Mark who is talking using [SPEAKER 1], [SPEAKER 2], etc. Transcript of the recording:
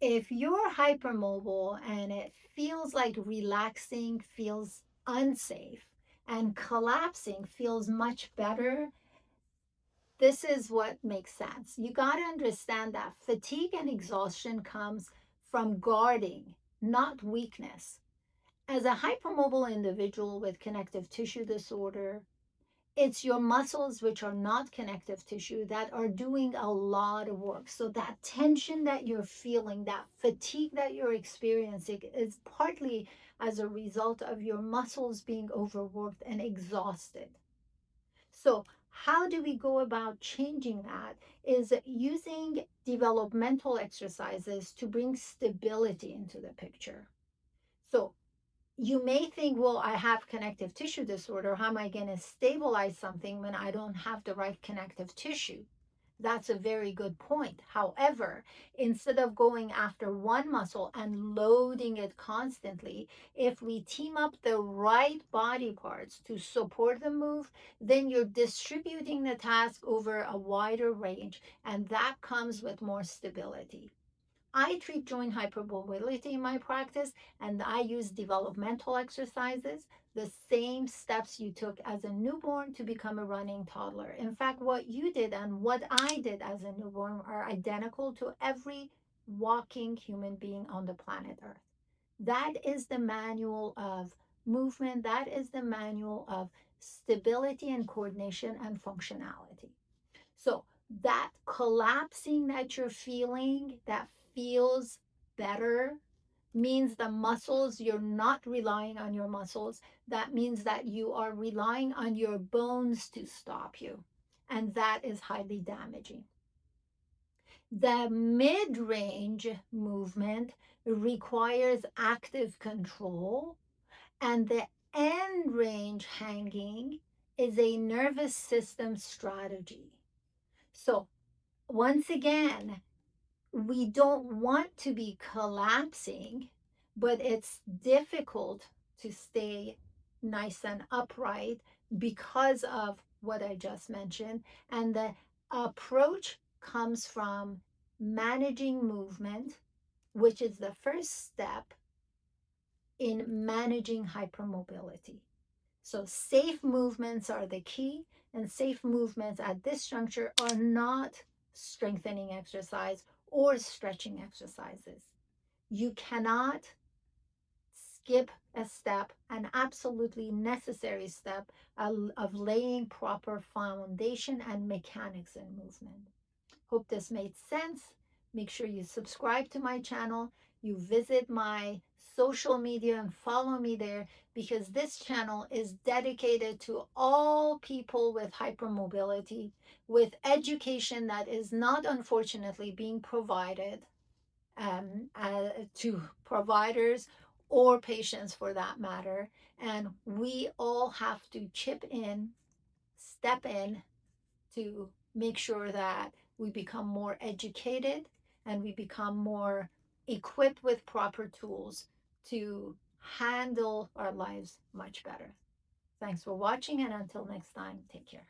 [SPEAKER 1] If you're hypermobile and it feels like relaxing feels unsafe and collapsing feels much better, this is what makes sense. You got to understand that fatigue and exhaustion comes from guarding, not weakness. As a hypermobile individual with connective tissue disorder, it's your muscles, which are not connective tissue, that are doing a lot of work. So that tension that you're feeling, that fatigue that you're experiencing, is partly as a result of your muscles being overworked and exhausted. So how do we go about changing that? Is using developmental exercises to bring stability into the picture. So you may think, well, I have connective tissue disorder. How am I going to stabilize something when I don't have the right connective tissue? That's a very good point. However, instead of going after one muscle and loading it constantly, if we team up the right body parts to support the move, then you're distributing the task over a wider range, and that comes with more stability. I treat joint hypermobility in my practice, and I use developmental exercises, the same steps you took as a newborn to become a running toddler. In fact, what you did and what I did as a newborn are identical to every walking human being on the planet Earth. That is the manual of movement, that is the manual of stability and coordination and functionality. So that collapsing that you're feeling, that feels better, means the muscles, you're not relying on your muscles. That means that you are relying on your bones to stop you. And that is highly damaging. The mid range movement requires active control, and the end range hanging is a nervous system strategy. So once again, we don't want to be collapsing, but it's difficult to stay nice and upright because of what I just mentioned. And the approach comes from managing movement, which is the first step in managing hypermobility. So safe movements are the key, and safe movements at this juncture are not strengthening exercise or stretching exercises. You cannot skip a step, an absolutely necessary step of laying proper foundation and mechanics in movement. Hope this made sense. Make sure you subscribe to my channel, you visit my social media and follow me there, because this channel is dedicated to all people with hypermobility, with education that is not unfortunately being provided to providers or patients for that matter. And we all have to chip in, step in, to make sure that we become more educated and we become more equipped with proper tools to handle our lives much better. Thanks for watching, and until next time, take care.